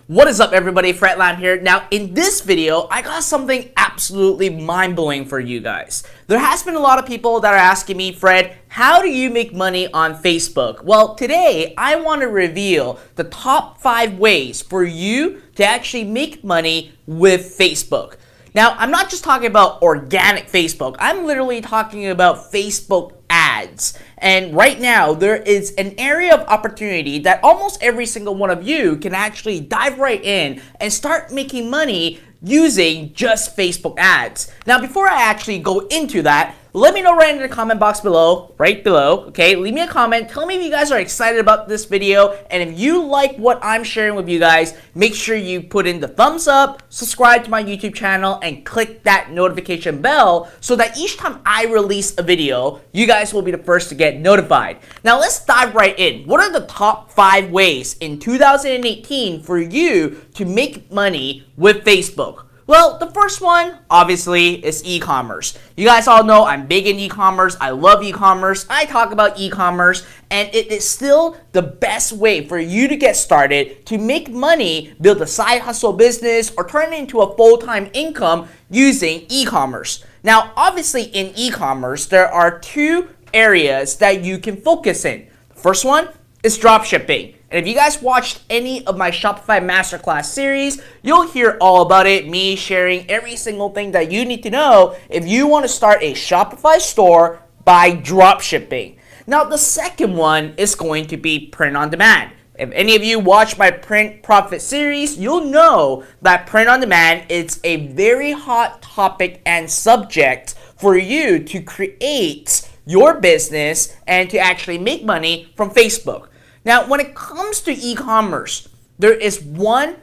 What is up, everybody? Fred Lam here. Now, in this video, I got something absolutely mind-blowing for you guys. There has been a lot of people that are asking me, Fred, how do you make money on Facebook? Well, today, I want to reveal the top 5 ways for you to actually make money with Facebook. Now, I'm not just talking about organic Facebook. I'm literally talking about Facebook ads. And right now, there is an area of opportunity that almost every single one of you can actually dive right in and start making money using just Facebook ads. Now, before I actually go into that, let me know right in the comment box below, right below, okay? Leave me a comment. Tell me if you guys are excited about this video. And if you like what I'm sharing with you guys, make sure you put in the thumbs up, subscribe to my YouTube channel, and click that notification bell so that each time I release a video, you guys will be the first to get notified. Now, let's dive right in. What are the top 5 ways in 2018 for you to make money with Facebook? Well, the first one, obviously, is e-commerce. You guys all know I'm big in e-commerce. I love e-commerce. I talk about e-commerce, and it is still the best way for you to get started to make money, build a side hustle business, or turn it into a full-time income using e-commerce. Now, obviously, in e-commerce, there are 2 areas that you can focus in. The first one is dropshipping. And if you guys watched any of my Shopify Masterclass series, you'll hear all about it, me sharing every single thing that you need to know if you want to start a Shopify store by dropshipping. Now, the second one is going to be print on demand. If any of you watch my print profit series, you'll know that print on demand is a very hot topic and subject for you to create your business and to actually make money from Facebook. Now, when it comes to e-commerce, there is one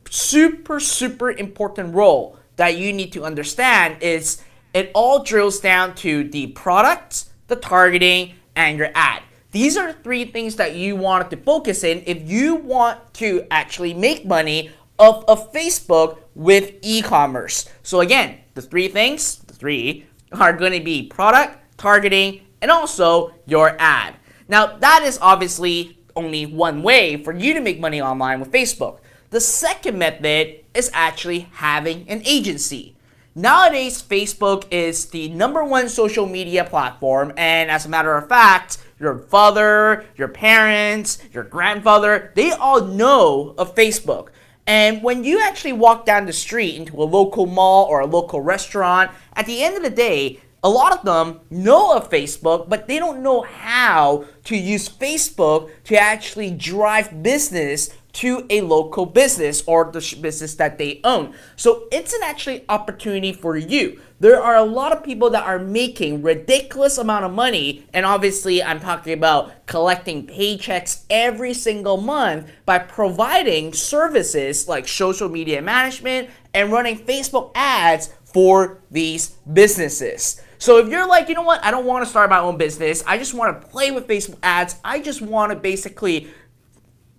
super important role that you need to understand is it all drills down to the products, the targeting, and your ad. These are the 3 things that you want to focus in if you want to actually make money off of Facebook with e-commerce. So again, the 3 things, the 3 are going to be product, targeting, and also your ad. Now, that is obviously only one way for you to make money online with Facebook. The second method is actually having an agency. Nowadays, Facebook is the #1 social media platform, and as a matter of fact, your father, your parents, your grandfather, they all know of Facebook. And when you actually walk down the street into a local mall or a local restaurant, at the end of the day, a lot of them know of Facebook, but they don't know how to use Facebook to actually drive business to a local business or the business that they own. So it's an actually opportunity for you. There are a lot of people that are making ridiculous amount of money, and obviously I'm talking about collecting paychecks every single month by providing services like social media management and running Facebook ads for these businesses. So if you're like, you know what, I don't want to start my own business, I just want to play with Facebook ads, I just want to basically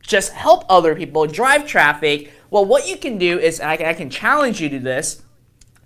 just help other people drive traffic, well, what you can do is, and I can challenge you to this,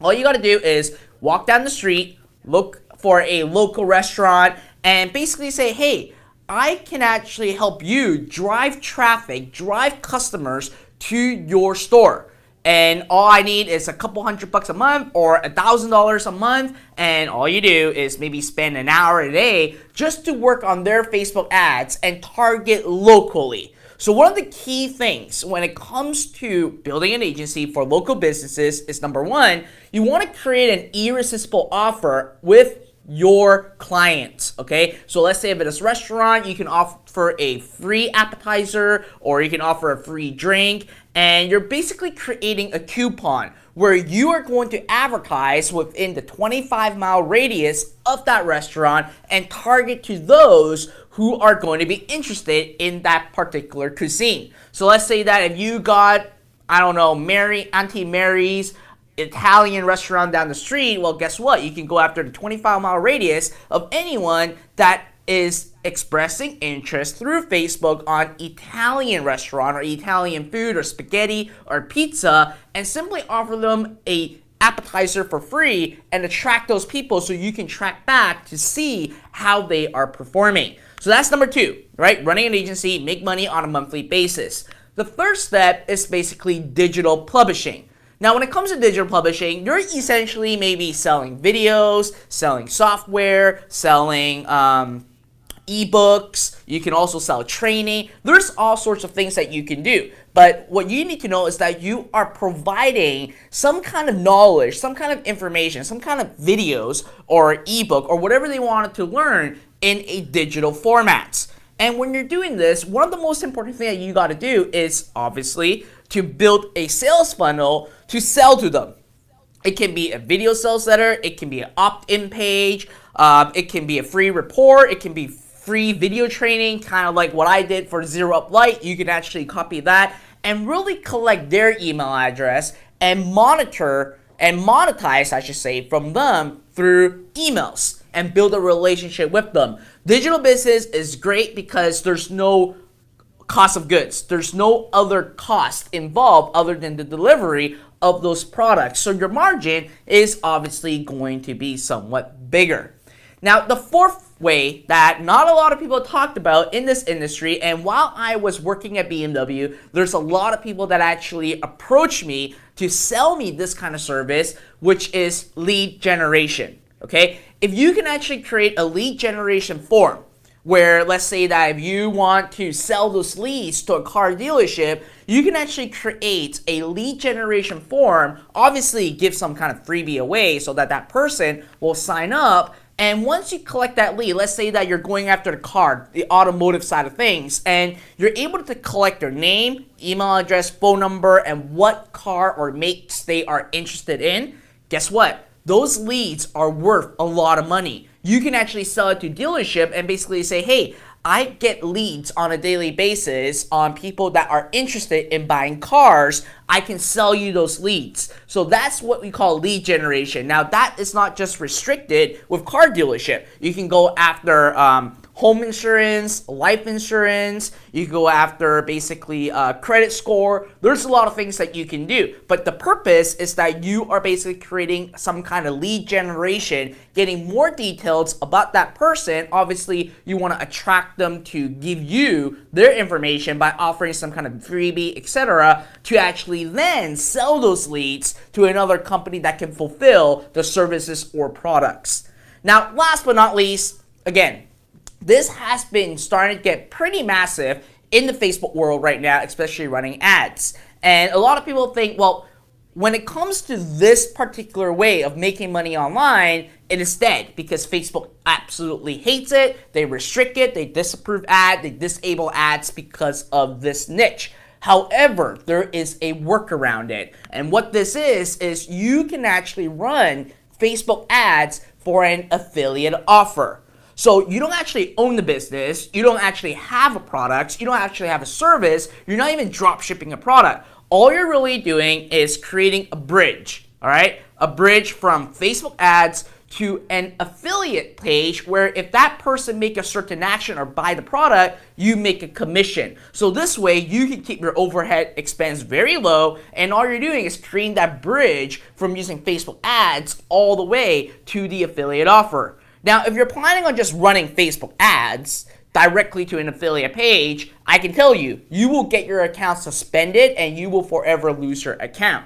all you got to do is walk down the street, look for a local restaurant, and basically say, hey, I can actually help you drive traffic, drive customers to your store. And all I need is a couple $100 a month or $1,000 a month, and all you do is maybe spend an hour a day just to work on their Facebook ads and target locally. So one of the key things when it comes to building an agency for local businesses is #1, you want to create an irresistible offer with your clients, okay? So let's say if it's a restaurant, you can offer a free appetizer or you can offer a free drink, and you're basically creating a coupon where you are going to advertise within the 25-mile radius of that restaurant and target to those who are going to be interested in that particular cuisine. So let's say that if you got, I don't know, Auntie Mary's Italian restaurant down the street, well, guess what? You can go after the 25-mile radius of anyone that is expressing interest through Facebook on Italian restaurant or Italian food or spaghetti or pizza, and simply offer them a appetizer for free and attract those people so you can track back to see how they are performing. So that's #2, right? Running an agency, make money on a monthly basis. The third step is basically digital publishing. Now, when it comes to digital publishing, you're essentially maybe selling videos, selling software, selling ebooks. You can also sell training. There's all sorts of things that you can do. But what you need to know is that you are providing some kind of knowledge, some kind of information, some kind of videos or ebook or whatever they wanted to learn in a digital format. And when you're doing this, one of the most important things that you got to do is obviously to build a sales funnel to sell to them. It can be a video sales letter, it can be an opt-in page, it can be a free report, it can be free video training, kind of like what I did for Zero Up Light. You can actually copy that and really collect their email address and monetize, I should say, from them through emails and build a relationship with them. Digital business is great because there's no cost of goods. There's no other cost involved other than the delivery of those products. So your margin is obviously going to be somewhat bigger. Now, the fourth way that not a lot of people talked about in this industry, and while I was working at BMW, there's a lot of people that actually approach me to sell me this kind of service, which is lead generation. Okay? If you can actually create a lead generation form, where let's say that if you want to sell those leads to a car dealership, you can actually create a lead generation form, obviously give some kind of freebie away so that that person will sign up. And once you collect that lead, let's say that you're going after the car, the automotive side of things, and you're able to collect their name, email address, phone number, and what car or makes they are interested in, guess what? Those leads are worth a lot of money. You can actually sell it to dealership and basically say, hey, I get leads on a daily basis on people that are interested in buying cars. I can sell you those leads. So that's what we call lead generation. Now, that is not just restricted with car dealership. You can go after home insurance, life insurance. You can go after basically credit score. There's a lot of things that you can do. But the purpose is that you are basically creating some kind of lead generation, getting more details about that person. Obviously, you want to attract them to give you their information by offering some kind of freebie, etc., to actually then sell those leads to another company that can fulfill the services or products. Now, last but not least, again, this has been starting to get pretty massive in the Facebook world right now, especially running ads. And a lot of people think, well, when it comes to this particular way of making money online, it is dead because Facebook absolutely hates it. They restrict it, they disapprove ads, they disable ads because of this niche. However, there is a workaround it. And what this is you can actually run Facebook ads for an affiliate offer. So you don't actually own the business, you don't actually have a product, you don't actually have a service, you're not even drop shipping a product. All you're really doing is creating a bridge, all right? A bridge from Facebook ads to an affiliate page where if that person make a certain action or buy the product, you make a commission. So this way you can keep your overhead expense very low, and all you're doing is creating that bridge from using Facebook ads all the way to the affiliate offer. Now, if you're planning on just running Facebook ads directly to an affiliate page, I can tell you, you will get your account suspended and you will forever lose your account.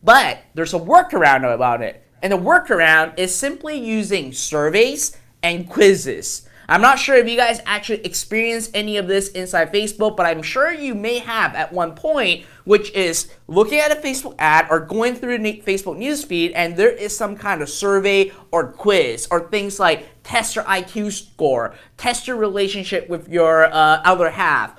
But there's a workaround about it. And the workaround is simply using surveys and quizzes. I'm not sure if you guys actually experienced any of this inside Facebook, but I'm sure you may have at one point, which is looking at a Facebook ad or going through the Facebook newsfeed, and there is some kind of survey or quiz or things like test your IQ score, test your relationship with your other half,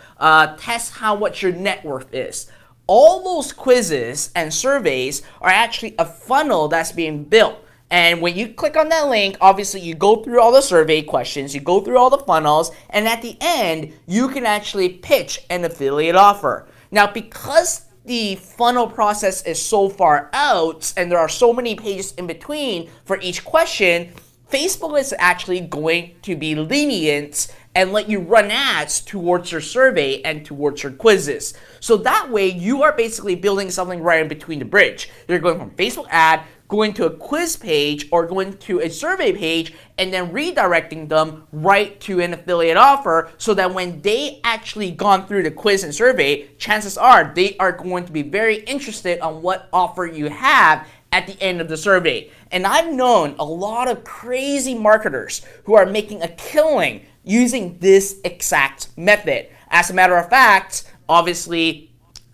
test what your net worth is. All those quizzes and surveys are actually a funnel that's being built. And when you click on that link, obviously you go through all the survey questions, you go through all the funnels, and at the end, you can actually pitch an affiliate offer. Now, because the funnel process is so far out and there are so many pages in between for each question, Facebook is actually going to be lenient and let you run ads towards your survey and towards your quizzes. So that way, you are basically building something right in between the bridge. You're going from Facebook ad, going to a quiz page or going to a survey page and then redirecting them right to an affiliate offer, so that when they actually gone through the quiz and survey, chances are they are going to be very interested on what offer you have at the end of the survey. And I've known a lot of crazy marketers who are making a killing using this exact method. As a matter of fact, obviously,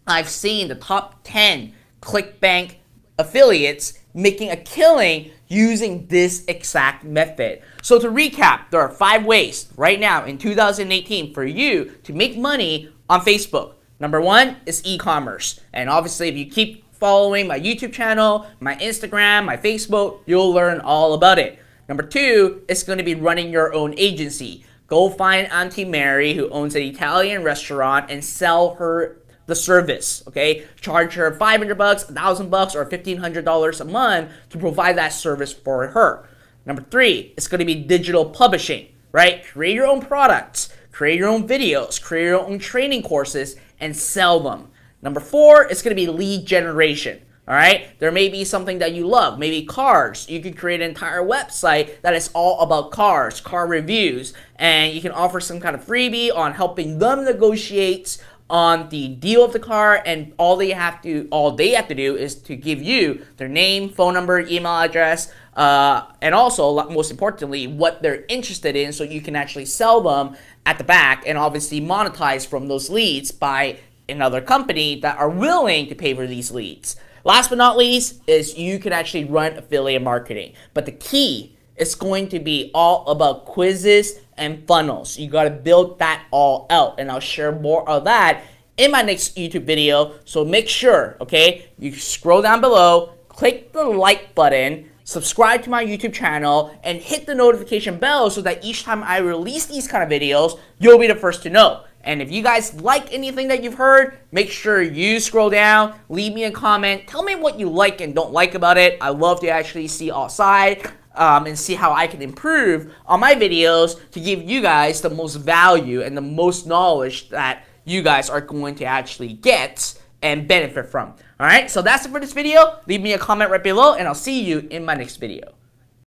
I've seen the top 10 ClickBank affiliates making a killing using this exact method. So to recap, there are 5 ways right now in 2018 for you to make money on Facebook. Number 1 is e-commerce. And obviously, if you keep following my YouTube channel, my Instagram, my Facebook, you'll learn all about it. Number 2 is going to be running your own agency. Go find Auntie Mary, who owns an Italian restaurant, and sell her the service, okay? Charge her $500, $1,000, or $1,500 a month to provide that service for her. Number 3 is going to be digital publishing, right? Create your own products, create your own videos, create your own training courses, and sell them. Number 4 is going to be lead generation. All right, there may be something that you love, maybe cars. You could create an entire website that is all about cars, car reviews, and you can offer some kind of freebie on helping them negotiate on the deal of the car, and all they have to do is to give you their name, phone number, email address, and also, most importantly, what they're interested in, so you can actually sell them at the back and obviously monetize from those leads by another company that are willing to pay for these leads. Last but not least is you can actually run affiliate marketing. But the key is going to be all about quizzes and funnels. You got to build that all out, and I'll share more of that in my next YouTube video. So make sure, okay, you scroll down below, click the like button, subscribe to my YouTube channel, and hit the notification bell so that each time I release these kind of videos, you'll be the first to know. And if you guys like anything that you've heard, make sure you scroll down, leave me a comment, tell me what you like and don't like about it. I love to actually see all sides and see how I can improve on my videos to give you guys the most value and the most knowledge that you guys are going to actually get and benefit from. Alright, so that's it for this video. Leave me a comment right below, and I'll see you in my next video.